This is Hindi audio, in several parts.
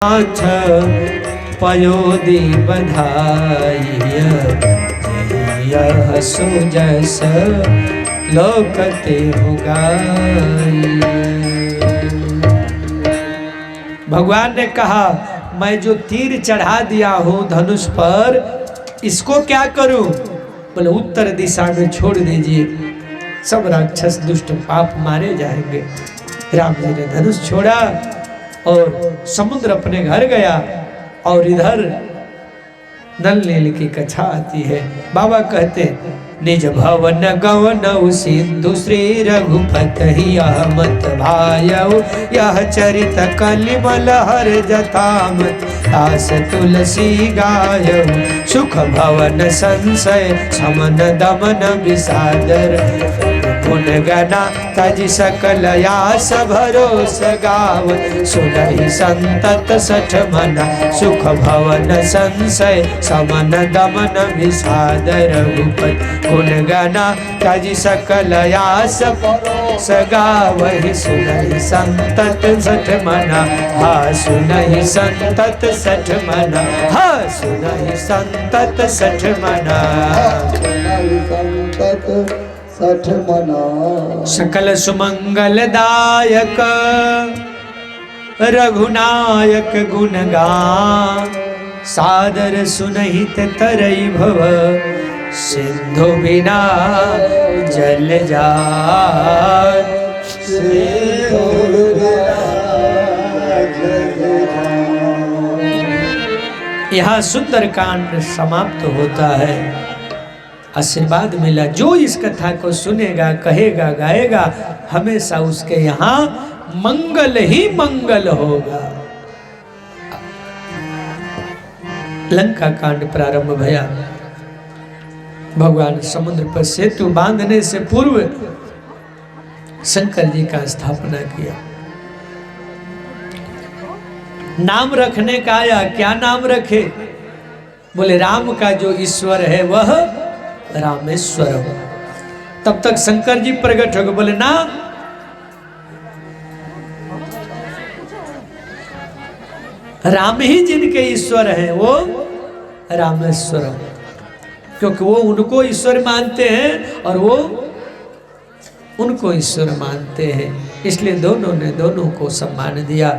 नाथ पयोदि बधाई यह सुजस लोकते हो गाई। भगवान ने कहा मैं जो तीर चढ़ा दिया हूं धनुष पर इसको क्या करूं? बोले उत्तर दिशा में छोड़ दीजिए, सब राक्षस दुष्ट पाप मारे जाएंगे। राम जी ने धनुष छोड़ा और समुद्र अपने घर गया और इधर नल नील की कथा आती है। बाबा कहते निज भवन गवन सिंधु श्री रघुपति यह मत भायउ यह चरित कलिमल हर जतामत आस तुलसी गायउ सुख भवन संशय समन दमन विसादर गुण गना तज सकल यास भरोस गाव सुनहि संतत सठ मना सुख भवन संशय समन दमन विषादर रघुपति गुण गना तज सकल यास भरोस गावहि सुनहि संतत सठ मना हा सुनहि संतत सठ मना हा सुनहि संतत सठ मना सठ मना। सकल सुमंगल दायक रघुनायक गुणगान सादर सुनहित तरई भव सिंधु बिना जल जात यहाँ सुंदरकांड समाप्त होता है। आशीर्वाद मिला, जो इस कथा को सुनेगा कहेगा गाएगा हमेशा उसके यहाँ मंगल ही मंगल होगा। लंका कांड प्रारंभ भया। भगवान समुद्र पर सेतु बांधने से पूर्व शंकर जी का स्थापना किया। नाम रखने का आया, क्या नाम रखे? बोले राम का जो ईश्वर है वह रामेश्वरम। तब तक शंकर जी प्रकट हो गए, बोले ना राम ही जिनके ईश्वर हैं वो रामेश्वरम, क्योंकि वो उनको ईश्वर मानते हैं और वो उनको ईश्वर मानते हैं, इसलिए दोनों ने दोनों को सम्मान दिया।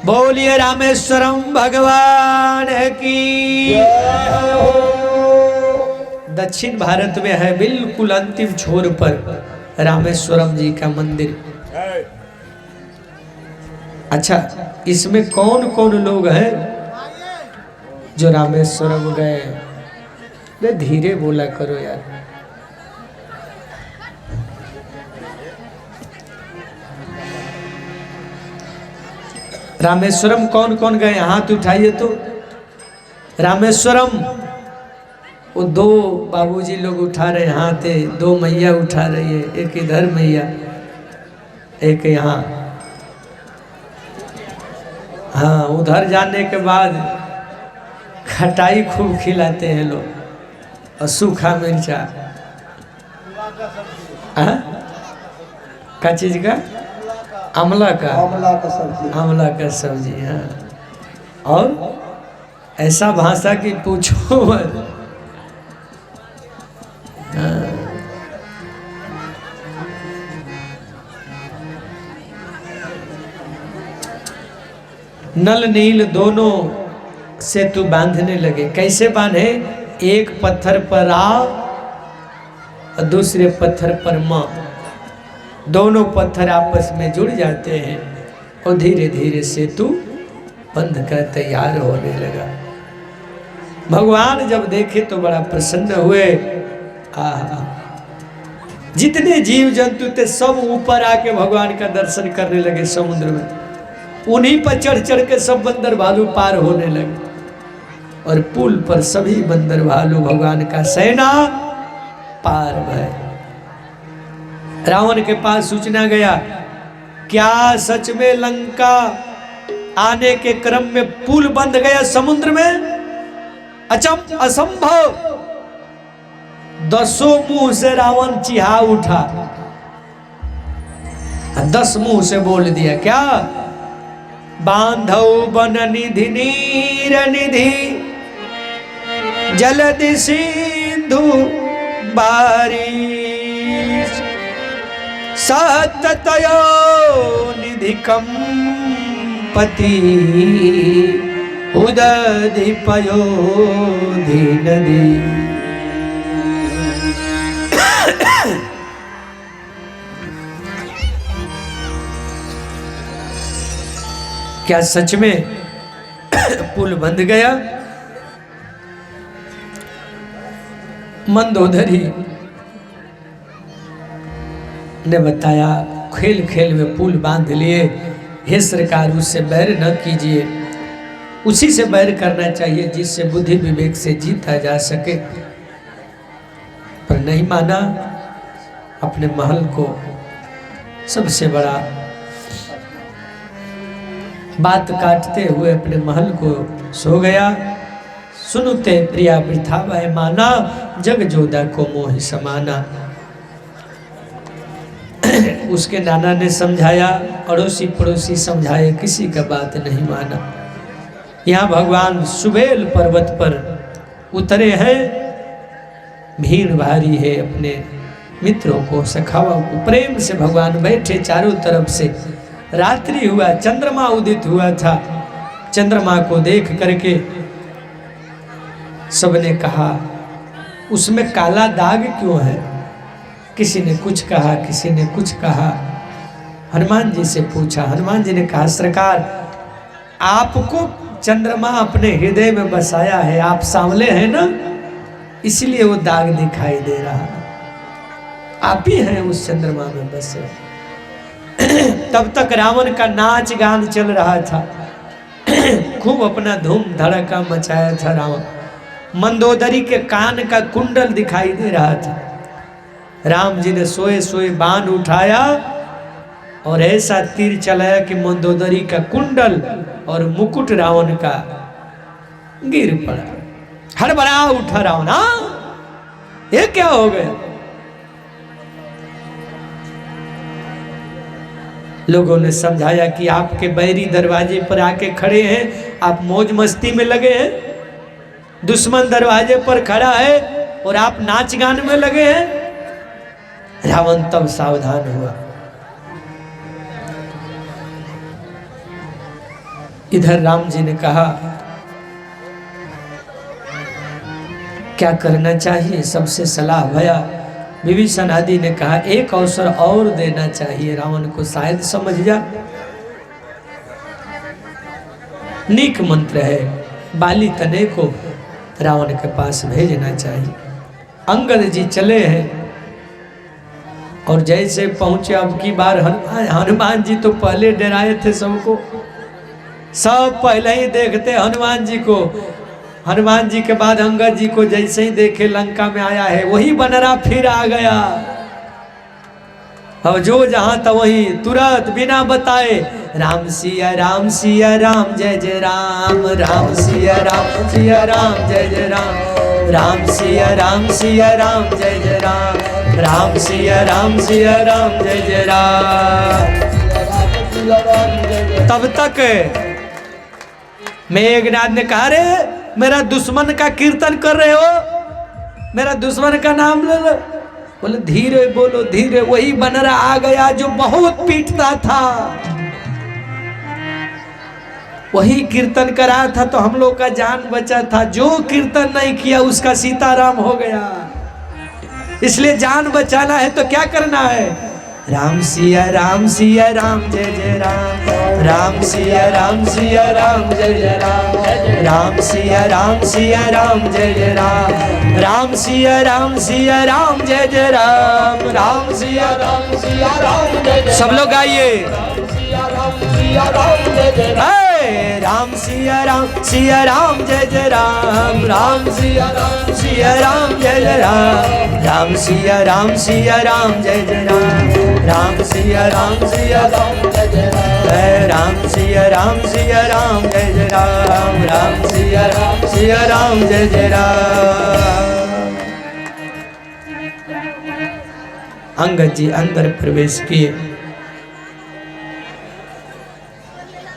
बोलिए रामेश्वरम भगवान की। दक्षिण भारत में है, बिल्कुल अंतिम छोर पर रामेश्वरम जी का मंदिर। अच्छा, इसमें कौन कौन लोग हैं जो रामेश्वरम गए? धीरे बोला करो यार। रामेश्वरम कौन कौन गए? हाथ उठाइए तो। रामेश्वरम वो दो बाबूजी लोग उठा रहे हाथ, दो मैया उठा रही है, एक इधर मैया एक यहाँ। हाँ, उधर जाने के बाद खटाई खूब खिलाते हैं लोग और सूखा मिर्चा। क्या चीज का? आंवला का सब्जी। आंवला का सब्जी। हाँ, और ऐसा भाषा की पूछो मत। नल नील दोनों सेतु बांधने लगे। कैसे बांधे? एक पत्थर पर आ और दूसरे पत्थर पर मां। दोनों पत्थर आपस में जुड़ जाते हैं और धीरे धीरे सेतु बंध कर तैयार होने लगा। भगवान जब देखे तो बड़ा प्रसन्न हुए। आहा, जितने जीव जंतु थे सब ऊपर आके भगवान का दर्शन करने लगे समुद्र में। उन्हीं पर चढ़ चढ़ के सब बंदर भालू पार होने लगे और पुल पर सभी बंदर भालू भगवान का सेना पार भय। रावण के पास सूचना गया, क्या सच में लंका आने के क्रम में पुल बंध गया समुद्र में? असंभव। 10 मुंह से रावण चिहा उठा, 10 मुंह से बोल दिया। क्या? बांधौ बन निधि नीर निधि जलधि सिंधु बारिश सततयो निधि कंपति उदधि पयोधि नदी। क्या सच में पुल बंध गया? मंदोदरी ने बताया खेल खेल में पुल बांध लिए। हे सरकार, उससे बैर न कीजिए, उसी से बैर करना चाहिए जिससे बुद्धि विवेक से जीता जा सके। पर नहीं माना, अपने महल को सबसे बड़ा बात काटते हुए अपने महल को सो गया। सुनते प्रिया वृथा वह माना, जग जोदा को मोह समाना। उसके नाना ने समझाया, अड़ोसी पड़ोसी समझाए, किसी का बात नहीं माना। यहाँ भगवान सुबेल पर्वत पर उतरे हैं, भीड़ भारी है, अपने मित्रों को सखावा को प्रेम से भगवान बैठे। चारों तरफ से रात्रि हुआ, चंद्रमा उदित हुआ था। चंद्रमा को देख करके सबने कहा उसमें काला दाग क्यों है? किसी ने कुछ कहा, किसी ने कुछ कहा। हनुमान जी से पूछा, हनुमान जी ने कहा सरकार, आपको चंद्रमा अपने हृदय में बसाया है, आप सांवले हैं ना, इसलिए वो दाग दिखाई दे रहा। आप ही हैं उस चंद्रमा में बसे। तब तक रावण का नाच गान चल रहा था। खूब अपना धूम धड़का मचाया था रावण। मंदोदरी के कान का कुंडल दिखाई दे रहा था। राम जी ने सोए सोए बाण उठाया और ऐसा तीर चलाया कि मंदोदरी का कुंडल और मुकुट रावण का गिर पड़ा। हड़बड़ा उठा रावण, हाँ ये क्या हो गया? लोगों ने समझाया कि आपके बैरी दरवाजे पर आके खड़े हैं, आप मौज मस्ती में लगे हैं। दुश्मन दरवाजे पर खड़ा है और आप नाच गान में लगे हैं। रावण तब सावधान हुआ। इधर राम जी ने कहा क्या करना चाहिए, सबसे सलाह भया। विभीषण आदि ने कहा एक अवसर और देना चाहिए रावण को, शायद समझ जा। नीक मंत्र है, बाली तने को रावण के पास भेजना चाहिए। अंगद जी चले हैं और जैसे पहुंचे, अब की बार हनुमान जी तो पहले डराए थे सबको, सब पहले ही देखते हनुमान जी को। हनुमान जी के बाद अंगद जी को जैसे ही देखे लंका में आया है, वही बनरा फिर आ गया। अब जो जहां था वही तुरंत बिना बताए राम सिया राम जय जय राम, राम सिया राम जय जय राम, राम सिया राम जय जय राम, राम सिया राम जय जय राम। तब तक मेघनाथ ने कहा रे मेरा दुश्मन का कीर्तन कर रहे हो, मेरा दुश्मन का नाम ले लो। बोले धीरे बोलो धीरे, वही बनरा आ गया जो बहुत पीटता था, वही कीर्तन करा था तो हम लोग का जान बचा था। जो कीर्तन नहीं किया उसका सीताराम हो गया। इसलिए जान बचाना है तो क्या करना है? राम सिया राम जय जय राम, राम सिया राम जय जय राम, राम सिया राम जय जय राम, राम सिया राम जय जय राम, राम सिया राम जय जय। सब लोग गाइए राम सिया राम जय जय राम, राम सिया राम जय जय राम, राम सिया राम जय जय राम, राम सिया राम जय जय राम, राम सिया राम जय जय राम, राम सिया राम जय जय राम। अंगद जी अंदर प्रवेश किए।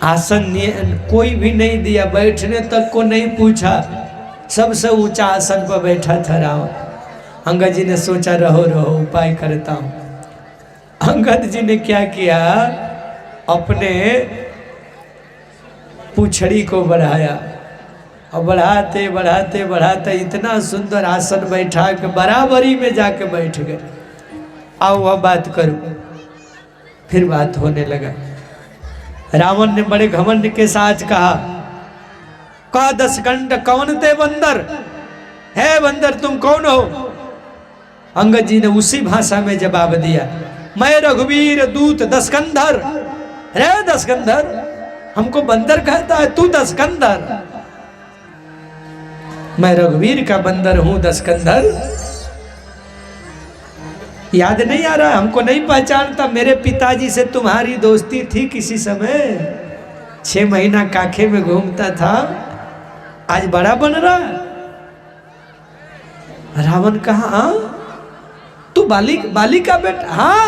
कोई भी नहीं दिया, बैठने तक को नहीं पूछा, सबसे ऊंचा आसन पर बैठा था रावण। अंगद जी ने सोचा रहो रहो उपाय करता हूँ। अंगद जी ने क्या किया, अपने पूछड़ी को बढ़ाया और बढ़ाते बढ़ाते बढ़ाते इतना सुंदर आसन बैठा के बराबरी में जाके बैठ गए। आओ वह बात करूं। फिर बात होने लगा। रावण ने बड़े घमंड के साथ कहा दसकंठ कौन ते बंदर, है बंदर तुम कौन हो? अंगद जी ने उसी भाषा में जवाब दिया, मैं रघुवीर दूत दसकंधर। रे दसकंधर, हमको बंदर कहता है तू दसकंधर? मैं रघुवीर का बंदर हूं दसकंधर। याद नहीं आ रहा? हमको नहीं पहचानता? मेरे पिताजी से तुम्हारी दोस्ती थी किसी समय, 6 महीना काखे में घूमता था, आज बड़ा बन रहा। रावण कहा तू बाली का बेटा? हाँ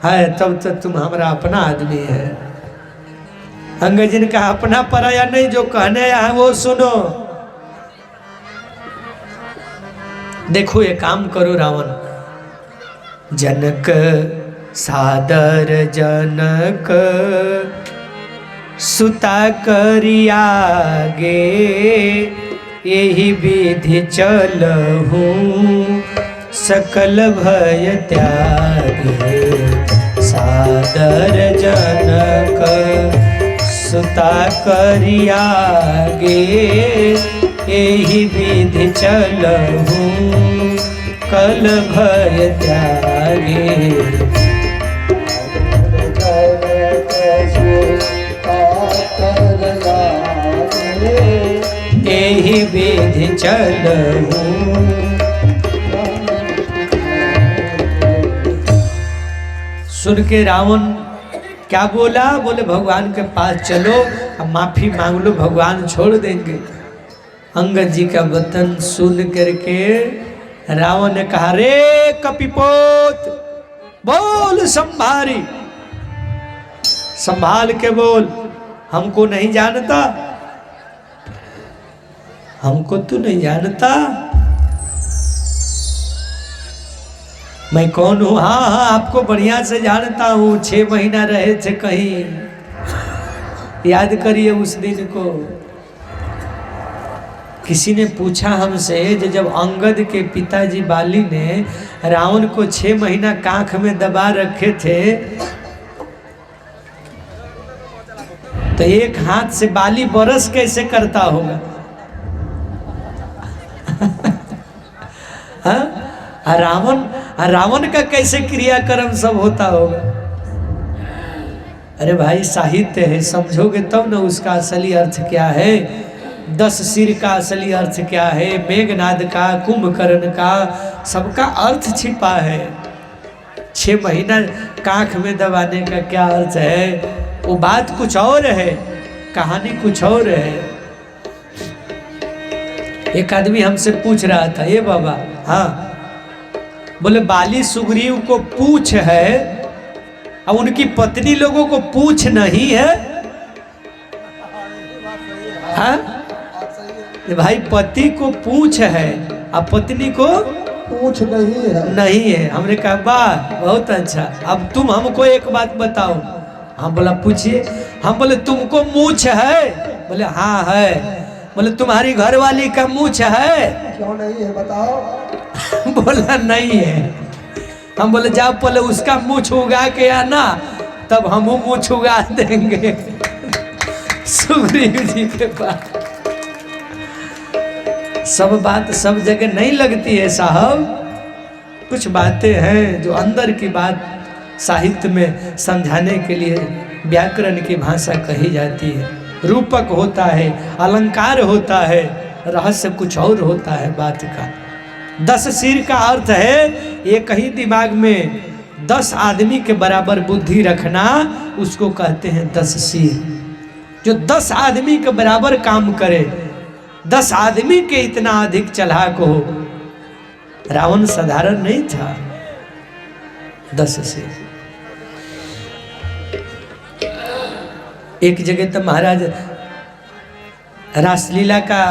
है, तब तो तुम हमारा अपना आदमी है। अंगद जी ने कहा अपना पराया नहीं, जो कहने आया है वो सुनो। देखो ये काम करो रावण, जनक सादर जनक सुता करियागे, यही विधि चलहूं सकल भय त्यागे। सादर जनक सुता करियागे, यही विधि चलहूं कल भय त्यागे। यही विधि चलहूं। सुन के रावण क्या बोला? बोले भगवान के पास चलो, अब माफी मांग लो, भगवान छोड़ देंगे। अंगद जी का वचन सुन करके रावण ने कहा, रे कपिपोत बोल संभारी, संभाल के बोल, हमको नहीं जानता? हमको तू नहीं जानता? मैं कौन हूँ? हाँ हाँ आपको बढ़िया से जानता हूँ, 6 महीना रहे थे कहीं, याद करिए उस दिन को। किसी ने पूछा हमसे, जब अंगद के पिताजी बाली ने रावण को 6 महीना कांख में दबा रखे थे, तो एक हाथ से बाली बरस कैसे करता होगा? रावण का कैसे क्रियाक्रम सब होता होगा? अरे भाई साहित्य है, समझोगे तब ना उसका असली अर्थ क्या है। 10 सिर का असली अर्थ क्या है, मेघनाद का, कुंभकर्ण का, सबका अर्थ छिपा है। 6 महीना कांख में दबाने का क्या अर्थ है? वो बात कुछ और है, कहानी कुछ और है। एक आदमी हमसे पूछ रहा था, ये बाबा, हाँ, बोले बाली सुग्रीव को पूछ है और उनकी पत्नी लोगों को पूछ नहीं है। हाँ भाई, पति को पूछ है और पत्नी को पूछ नहीं है। हमने कहा वाह बहुत अच्छा। अब तुम हमको एक बात बताओ। हम बोला पूछिए। हम बोले तुमको मूछ है? बोले हाँ है। बोले तुम्हारी घरवाली का मूछ है? क्यों नहीं है बताओ। बोला नहीं है। हम बोले जाओ पहले उसका मूछ उगा के आना, तब हम मूछ उगा देंगे सुग्रीव जी के पास। सब बात सब जगह नहीं लगती है साहब। कुछ बातें हैं जो अंदर की बात साहित्य में समझाने के लिए व्याकरण की भाषा कही जाती है। रूपक होता है, अलंकार होता है, रहस्य कुछ और होता है बात का। 10 सिर का अर्थ है एक ही दिमाग में 10 आदमी के बराबर बुद्धि रखना, उसको कहते हैं 10 सिर। जो 10 आदमी के बराबर काम करे, 10 आदमी के इतना अधिक चालाक हो। रावण साधारण नहीं था। 10 सिर एक जगह तो महाराज रासलीला का,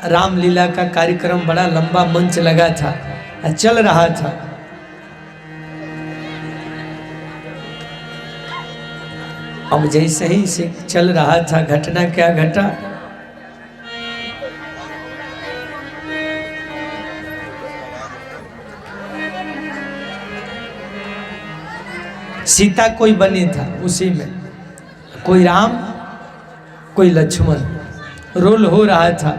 रामलीला का कार्यक्रम बड़ा लंबा मंच लगा था, चल रहा था। अब जैसे ही से चल रहा था, घटना क्या घटा, सीता कोई बनी था उसी में, कोई राम कोई लक्ष्मण, रोल हो रहा था।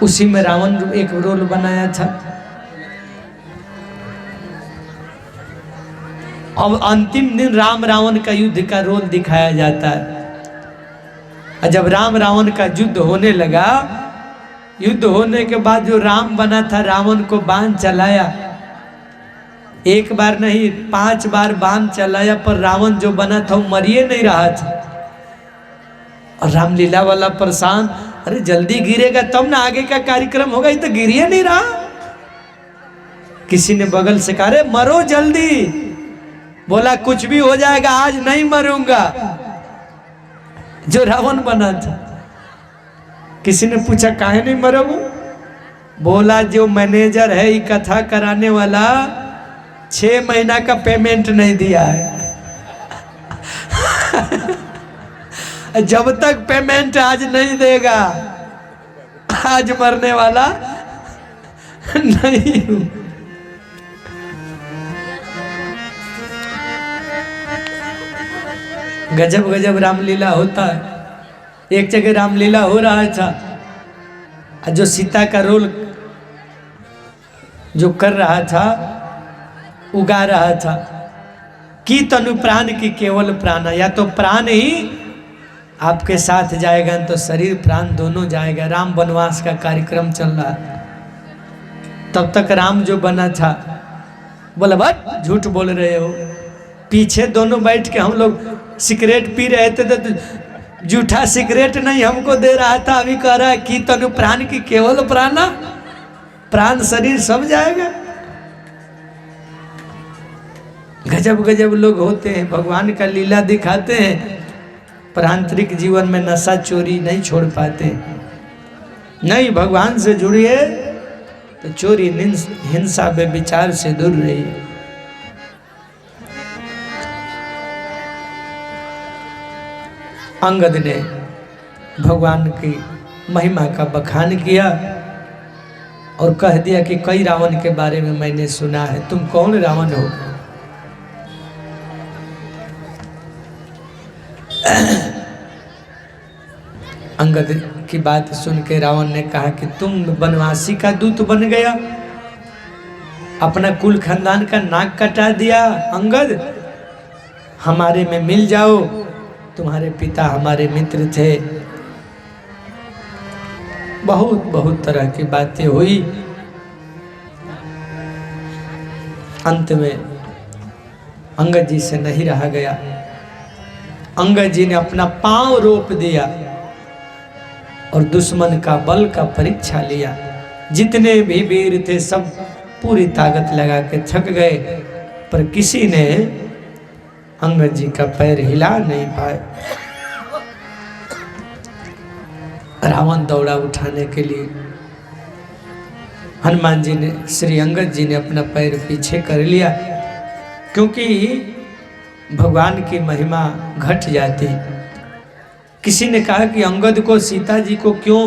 उसी में रावण एक रोल बनाया था। अब अंतिम दिन राम रावण का युद्ध का रोल दिखाया जाता है। और जब राम रावण का युद्ध होने लगा, युद्ध होने के बाद जो राम बना था, रावण को बाण चलाया, एक बार नहीं 5 बार बाण चलाया, पर रावण जो बना था वो मरिए नहीं रहा था। और रामलीला वाला परेशान, अरे जल्दी गिरेगा तब ना आगे का कार्यक्रम होगा, ये तो गिरिए नहीं रहा। किसी ने बगल से कहा, अरे मरो जल्दी। बोला कुछ भी हो जाएगा, आज नहीं मरूंगा। जो रावण बना था। किसी ने पूछा काहे नहीं मरोगे? बोला जो मैनेजर है ये कथा कराने वाला 6 महीना का पेमेंट नहीं दिया है। जब तक पेमेंट आज नहीं देगा, आज मरने वाला नहीं हूं। गजब गजब रामलीला होता है। एक जगह रामलीला हो रहा था, जो सीता का रोल जो कर रहा था, उगा रहा था कि तनु प्राण की केवल प्राण, या तो प्राण ही आपके साथ जाएगा, तो शरीर प्राण दोनों जाएगा। राम वनवास का कार्यक्रम चल रहा है। तब तक राम जो बना था बोला बट झूठ बोल रहे हो, पीछे दोनों बैठ के हम लोग सिगरेट पी रहे थे, तो जूठा सिगरेट नहीं हमको दे रहा था, अभी कह रहा है कि तनु प्राण की केवल प्राणा, प्राण शरीर सब जाएगा। गजब गजब लोग होते हैं, भगवान का लीला दिखाते हैं, पर आंतरिक जीवन में नशा चोरी नहीं छोड़ पाते। नहीं, भगवान से जुड़िए तो चोरी हिंसा व्यभिचार से दूर रहिए। अंगद ने भगवान की महिमा का बखान किया और कह दिया कि कई रावण के बारे में मैंने सुना है, तुम कौन रावण हो? अंगद की बात सुन के रावण ने कहा कि तुम वनवासी का दूत बन गया, अपना कुल खानदान का नाक कटा दिया। अंगद, हमारे में मिल जाओ, तुम्हारे पिता हमारे मित्र थे। बहुत बहुत तरह की बातें हुई। अंत में अंगद जी से नहीं रहा गया। अंगद जी ने अपना पांव रोप दिया और दुश्मन का बल का परीक्षा लिया। जितने भी वीर थे सब पूरी ताकत लगा के थक गए, पर किसी ने अंगद जी का पैर हिला नहीं पाए। रावण दौड़ा उठाने के लिए, हनुमान जी ने, श्री अंगद जी ने अपना पैर पीछे कर लिया, क्योंकि भगवान की महिमा घट जाती। किसी ने कहा कि अंगद को सीता जी को क्यों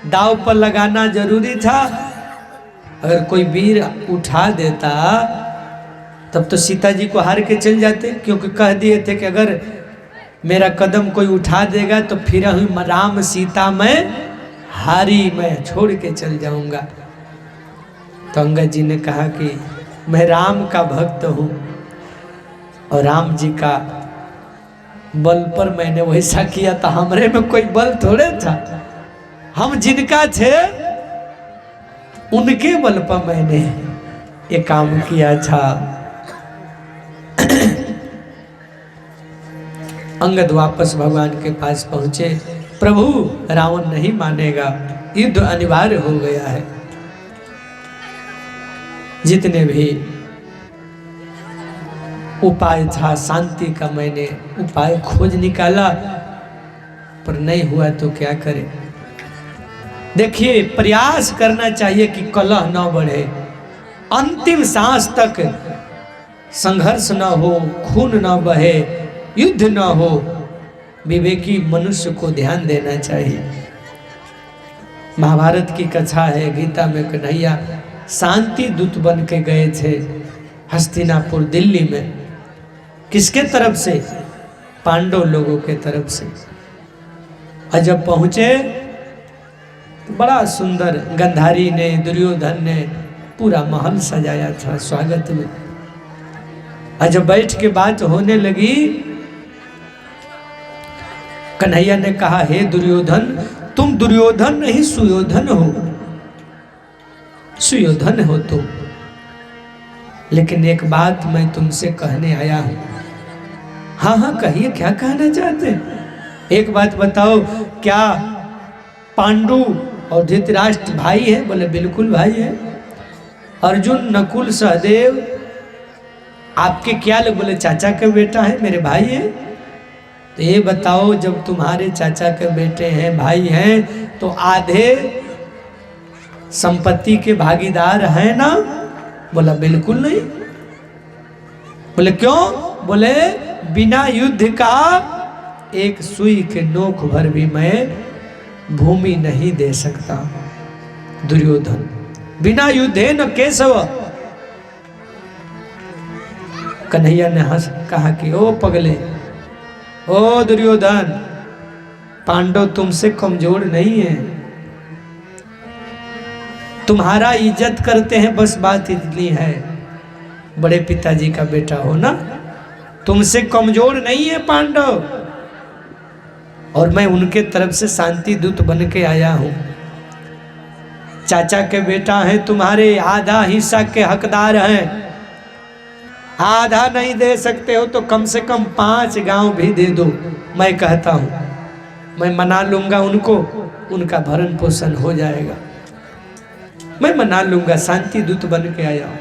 दाव पर लगाना जरूरी था? अगर कोई वीर उठा देता तब तो सीता जी को हार के चल जाते, क्योंकि कह दिए थे कि अगर मेरा कदम कोई उठा देगा तो फिर राम सीता मैं हारी, मैं छोड़ के चल जाऊंगा। तो अंगद जी ने कहा कि मैं राम का भक्त हूँ और राम जी का बल पर मैंने वैसा किया था, हमरे में कोई बल थोड़े था। हम जिनका थे उनके बल पर मैंने ये काम किया था। अंगद वापस भगवान के पास पहुंचे। प्रभु, रावण नहीं मानेगा, युद्ध अनिवार्य हो गया है। जितने भी उपाय था शांति का, मैंने उपाय खोज निकाला पर नहीं हुआ तो क्या करें। देखिए प्रयास करना चाहिए कि कलह न बढ़े, अंतिम सांस तक संघर्ष न हो, खून न बहे, युद्ध न हो। विवेकी मनुष्य को ध्यान देना चाहिए। महाभारत की कथा है, गीता में कन्हैया शांति दूत बन के गए थे हस्तिनापुर दिल्ली में। किसके तरफ से? पांडव लोगों के तरफ से। और जब पहुंचे तो बड़ा सुंदर गंधारी ने, दुर्योधन ने पूरा महल सजाया था स्वागत में। और जब बैठ के बात होने लगी, कन्हैया ने कहा, हे दुर्योधन, तुम दुर्योधन नहीं सुयोधन हो, सुयोधन हो तुम। लेकिन एक बात मैं तुमसे कहने आया हूं। हाँ हाँ कहिए, क्या कहना चाहते हैं? एक बात बताओ, क्या पांडु और धृतराष्ट्र भाई है? बोले बिल्कुल भाई है। अर्जुन, नकुल, सहदेव आपके क्या लोग? बोले चाचा का बेटा है, मेरे भाई है। तो ये बताओ, जब तुम्हारे चाचा के बेटे हैं, भाई हैं, तो आधे संपत्ति के भागीदार हैं ना? बोला बिल्कुल नहीं। बोले क्यों? बोले बिना युद्ध का एक सुई के नोक भर भी मैं भूमि नहीं दे सकता। दुर्योधन, बिना युद्धे न केशव। कन्हैया ने हंस कहा कि ओ पगले, ओ दुर्योधन, पांडव तुमसे कमजोर नहीं है, तुम्हारा इज्जत करते हैं, बस बात इतनी है। बड़े पिताजी का बेटा हो ना, तुमसे कमजोर नहीं है पांडव। और मैं उनके तरफ से शांति दूत बन के आया हूं। चाचा के बेटा हैं तुम्हारे, आधा हिस्सा के हकदार हैं। आधा नहीं दे सकते हो तो कम से कम 5 गांव भी दे दो। मैं कहता हूं, मैं मना लूंगा उनको, उनका भरण पोषण हो जाएगा। मैं मना लूंगा, शांति दूत बन के आया हूं।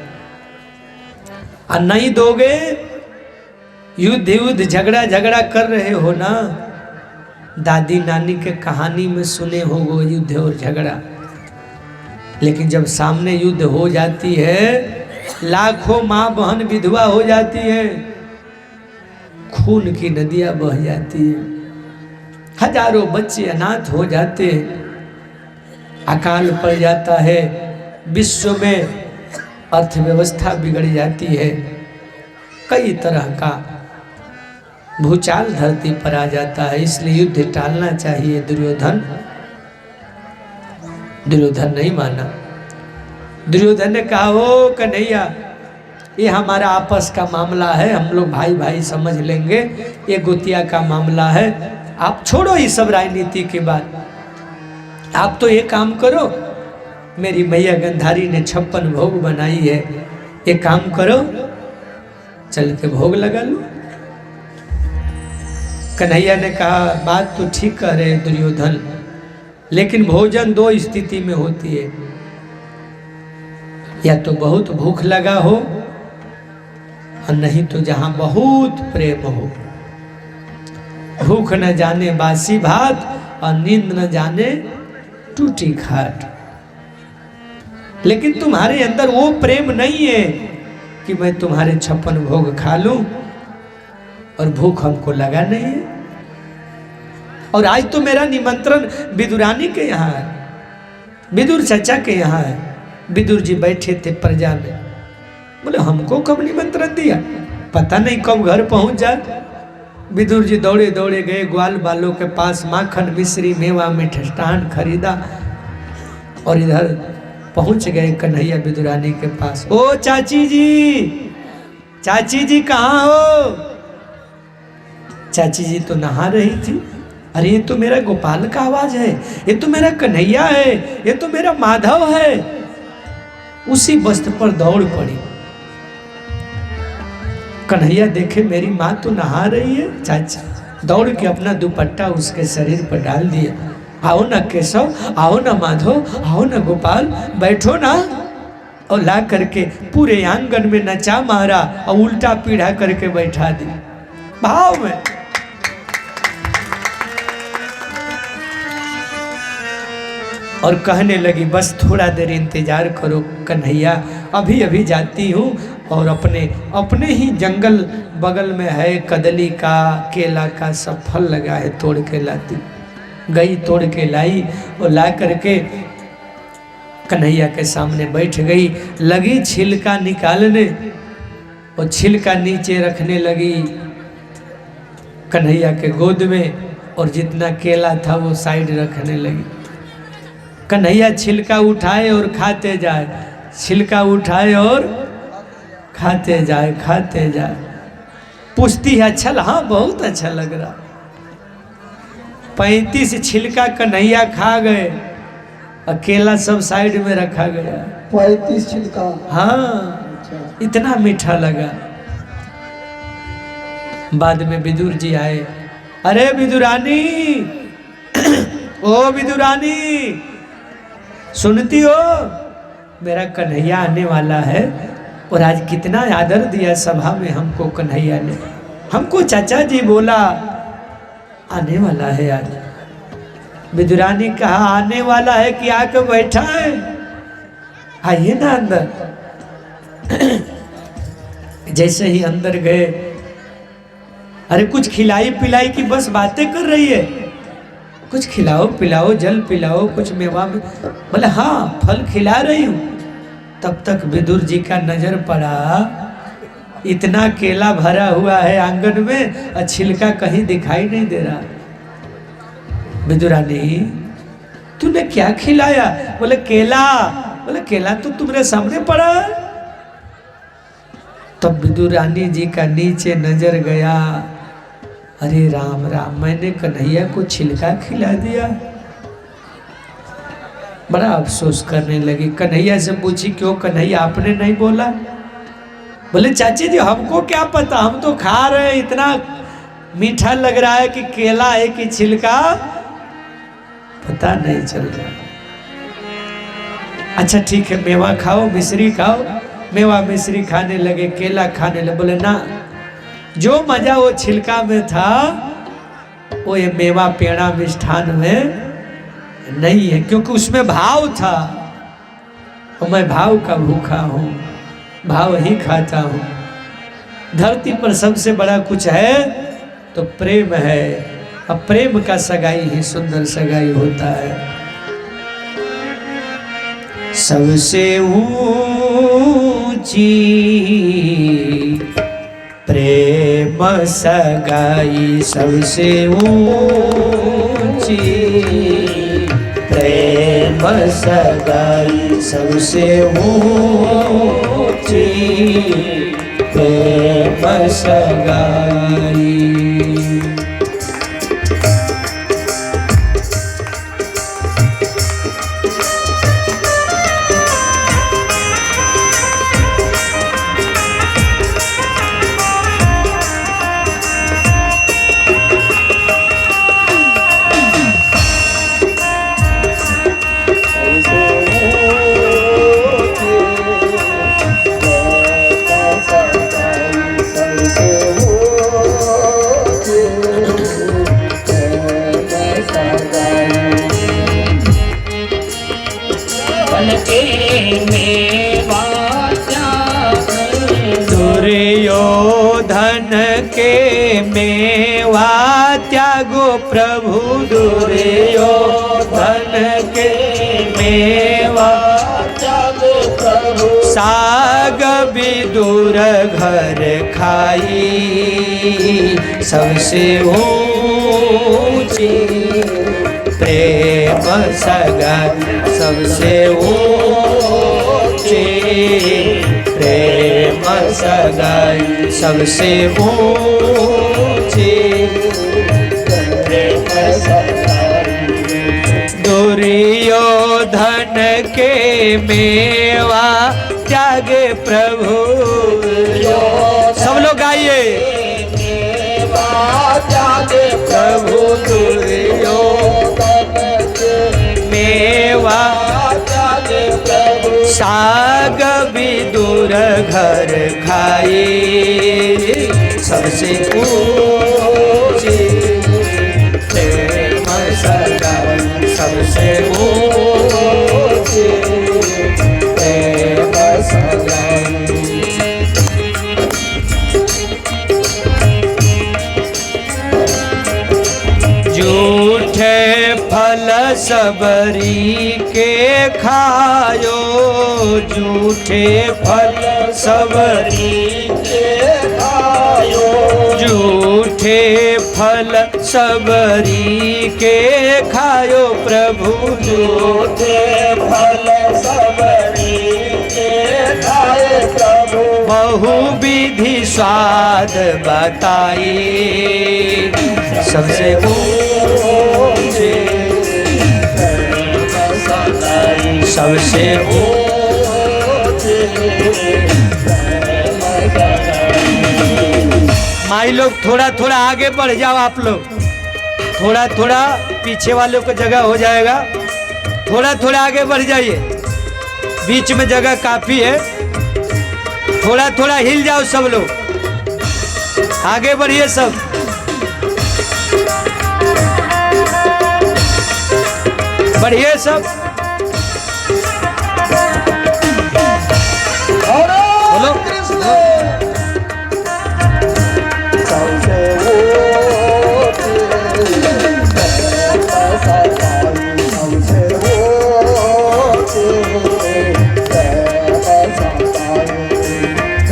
और नहीं दोगे, युद्ध युद्ध झगड़ा झगड़ा कर रहे हो ना, दादी नानी के कहानी में सुने हो युद्ध और झगड़ा। लेकिन जब सामने युद्ध हो जाती है, लाखों माँ बहन विधवा हो जाती है, खून की नदियां बह जाती है, हजारों बच्चे अनाथ हो जाते हैं, अकाल पड़ जाता है, विश्व में अर्थव्यवस्था बिगड़ जाती है, कई तरह का भूचाल धरती पर आ जाता है। इसलिए युद्ध टालना चाहिए। दुर्योधन नहीं माना। दुर्योधन ने कहा, ओ कन्हैया, ये हमारा आपस का मामला है, हम लोग भाई भाई समझ लेंगे, ये गोतिया का मामला है, आप छोड़ो ये सब राजनीति की बात। आप तो ये काम करो, मेरी मैया गंधारी ने 56 भोग बनाई है, ये काम करो, चल के भोग लगा लो। कन्हैया ने कहा, बात तो ठीक कह रहे दुर्योधन, लेकिन भोजन 2 स्थिति में होती है, या तो बहुत भूख लगा हो, और नहीं तो जहां बहुत प्रेम हो। भूख न जाने बासी भात, और नींद न जाने टूटी खाट। लेकिन तुम्हारे अंदर वो प्रेम नहीं है कि मैं तुम्हारे 56 भोग खा लूं, और भूख हमको लगा नहीं है। और आज तो मेरा निमंत्रण विदुरानी के यहाँ है, विदुर चचा के यहाँ है। विदुर जी बैठे थे प्रजा में, बोले हमको कब निमंत्रण दिया, पता नहीं कब घर पहुंच जाए। विदुर जी दौड़े दौड़े गए ग्वाल बालों के पास, माखन मिश्री मेवा मिष्ठान खरीदा, और इधर पहुंच गए कन्हैया विदुरानी के पास। ओ चाची जी, चाची जी कहाँ हो? चाची जी तो नहा रही थी। अरे ये तो मेरा गोपाल का आवाज है, ये तो मेरा कन्हैया है, ये तो मेरा माधव है। उसी वस्त्र पर दौड़ पड़ी। कन्हैया देखे मेरी माँ तो नहा रही है, चाची दौड़ के अपना दुपट्टा उसके शरीर पर डाल दिया। आओ ना केशव, आओ ना माधव, आओ ना गोपाल, बैठो ना। और ला करके पूरे आंगन में नचा मारा और उल्टा पीढ़ा करके बैठा दी भाव में। और कहने लगी बस थोड़ा देर इंतजार करो कन्हैया, अभी अभी जाती हूँ और अपने ही जंगल बगल में है कदली का केला का सब फल लगा है, तोड़ के लाती। गई तोड़ के लाई और ला करके कन्हैया के सामने बैठ गई, लगी छिलका निकालने और छिलका नीचे रखने लगी कन्हैया के गोद में, और जितना केला था वो साइड रखने लगी। कन्हैया छिलका उठाए और खाते जाए, छिलका उठाए और खाते जाए, खाते जाए। पूछती है अच्छा, हाँ बहुत अच्छा लग रहा। 35 छिलका कन्हैया खा गए, अकेला सब साइड में रखा गया। 35 छिलका? हाँ, इतना मीठा लगा। बाद में विदुर जी आए, अरे विदुरानी, ओ विदुरानी सुनती हो, मेरा कन्हैया आने वाला है। और आज कितना आदर दिया सभा में हमको कन्हैया ने, हमको चाचा जी बोला आने वाला है आज। विदुरानी कहा आने वाला है कि आके बैठा है, आइए ना अंदर। जैसे ही अंदर गए, अरे कुछ खिलाई पिलाई की बस बातें कर रही है, कुछ खिलाओ पिलाओ, जल पिलाओ, कुछ मेवा में, बोले हाँ फल खिला रही हूँ। तब तक विदुर जी का नजर पड़ा, इतना केला भरा हुआ है आंगन में और छिलका कहीं दिखाई नहीं दे रहा। विदुरानी तूने क्या खिलाया? बोले केला। बोले केला तो तुम्हारे सामने पड़ा। तब विदुरानी जी का नीचे नजर गया, अरे राम राम, मैंने कन्हैया को छिलका खिला दिया। बड़ा अफसोस करने लगी। कन्हैया से पूछी क्यों कन्हैया आपने नहीं बोला? बोले चाची जी हमको क्या पता, हम तो खा रहे हैं, इतना मीठा लग रहा है कि केला है कि छिलका पता नहीं चल रहा। अच्छा ठीक है मेवा खाओ, मिश्री खाओ। मेवा मिश्री खाने लगे, केला खाने लगे। बोले ना, जो मजा वो छिलका में था वो ये मेवा पेड़ा मिष्ठान में नहीं है, क्योंकि उसमें भाव था और मैं भाव का भूखा हूँ, भाव ही खाता हूँ। धरती पर सबसे बड़ा कुछ है तो प्रेम है, अब प्रेम का सगाई ही सुंदर सगाई होता है। सबसे ऊंची प्रेम सगाई, सबसे ऊंची प्रेम सगाई, सबसे ऊंची प्रेम सगाई। दुर्योधन के मेवा त्यागो प्रभु, दुर्योधन के मेवा त्यागो प्रभु। साग विदुर घर खाई, सबसे ऊंची प्रेम सगाई, सबसे ऊंची प्रेम सगाई, सबसे ऊंची प्रेम सगाई। दुर्योधन के मेवा त्यागे प्रभु, सब लोग गाइए। मेवा त्यागे प्रभु, दुर्योधन के मेवा त्यागे प्रभु। त्याग विदुर घर खाए, सबसे ऊंचे प्रेम सगाई, सबसे ऊंचे प्रेम सगाई। झूठे फल सबरी के खायो, झूठे फल सबरी के खायो, झूठे फल सबरी के खायो प्रभु, झूठे फल सबरी के खाए प्रभु। बहु विधि स्वाद बताए, सबसे ऊंचे सबसे ऊंचे। माई लोग थोड़ा थोड़ा आगे बढ़ जाओ, आप लोग थोड़ा थोड़ा, पीछे वालों को जगह हो जाएगा, थोड़ा थोड़ा आगे बढ़ जाइए, बीच में जगह काफी है। थोड़ा थोड़ा हिल जाओ सब लोग, आगे बढ़िए सब। बढ़िए सब बोलो।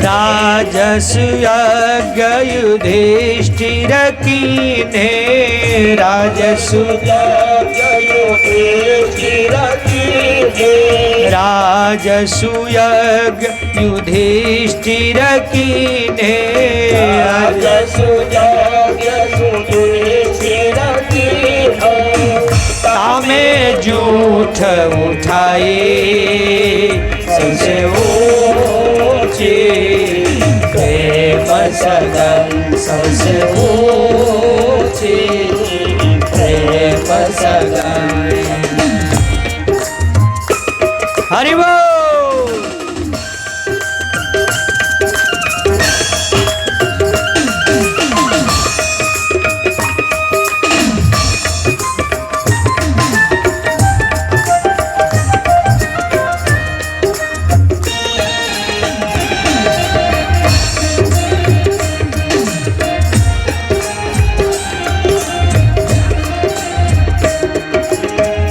राजस यज्ञ युधिष्ठिर कीन्हे, राजस राजसु यज्ञ युधिष्ठिर कीन्हे, राजसु यज्ञ युधिष्ठिर कीन्हे। तामे झूठ उठाए, सबसे ऊंचे प्रेम सगाई, सबसे ऊंचे प्रेम सगाई। हरि बोल।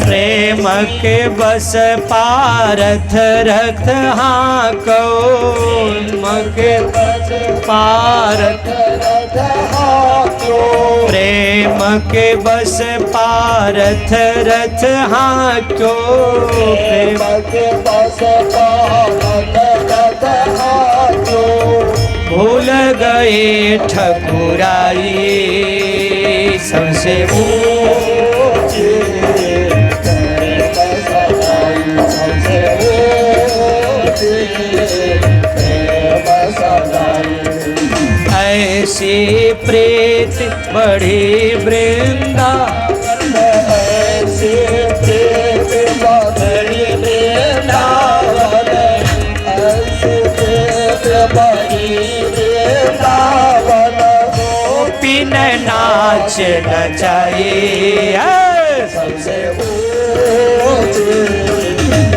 प्रेम के बस पारथ रथ हाँको, के बस पारथ रथ हाँको, प्रेम के बस पारथ रथ हाँको, प्रेम के बस पारथ रथ हाँको। भूल गए ठकुराई, सबसे ऊंचे ऐसे प्रेत बढ़े वृंदा, ऐसे प्रेत बढ़े वृंदावन, ऐसे प्रेत बढ़े वृंदावन। गोपिन नाच नचाए, सबसे ऊंचे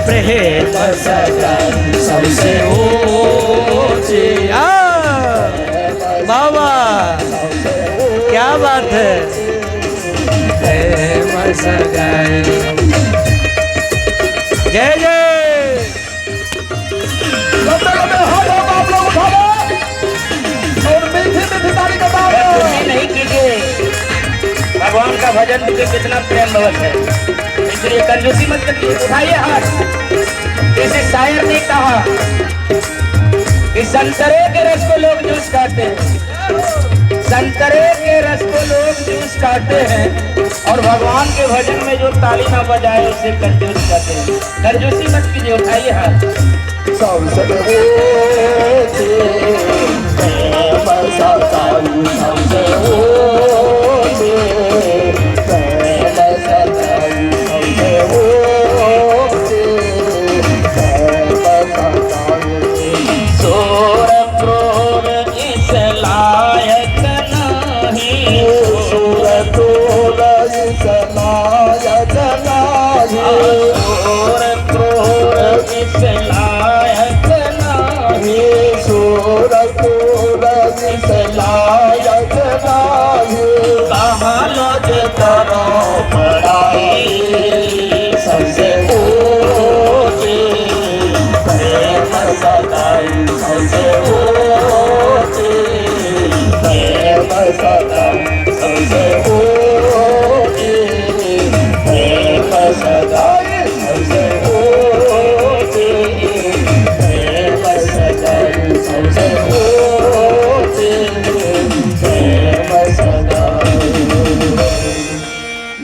प्रेम सगाई, सबसे ऊंचे। बाबा क्या बात है, प्रेम सगाई। जय जय। नहीं कीजिए, भगवान का भजन मुझे कितना प्रेम भवत है, इसलिए कंजूसी मत करिए। उठाइए हाथ। जैसे शायर ने कहा कि संतरे के रस को लोग जूस खाते हैं, संतरे के रस को लोग जूस खाते हैं, और भगवान के भजन में जो ताली ना बजाए उसे कंजूस कहते हैं। कंजूसी मत कीजिए, उठाइए हाथ।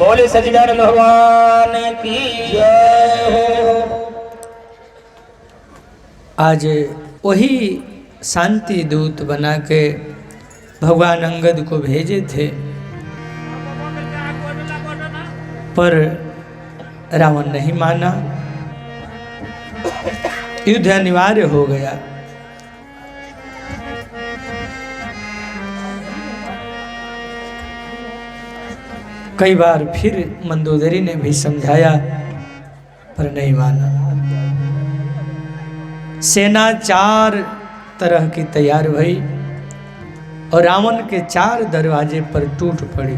बोले सच्चिदानंद भगवान की जय हो। आज वही शांति दूत बना के भगवान अंगद को भेजे थे, पर रावण नहीं माना, युद्ध अनिवार्य हो गया। कई बार फिर मंदोदरी ने भी समझाया पर नहीं माना। सेना 4 तरह की तैयार भई और रावण के 4 दरवाजे पर टूट पड़ी।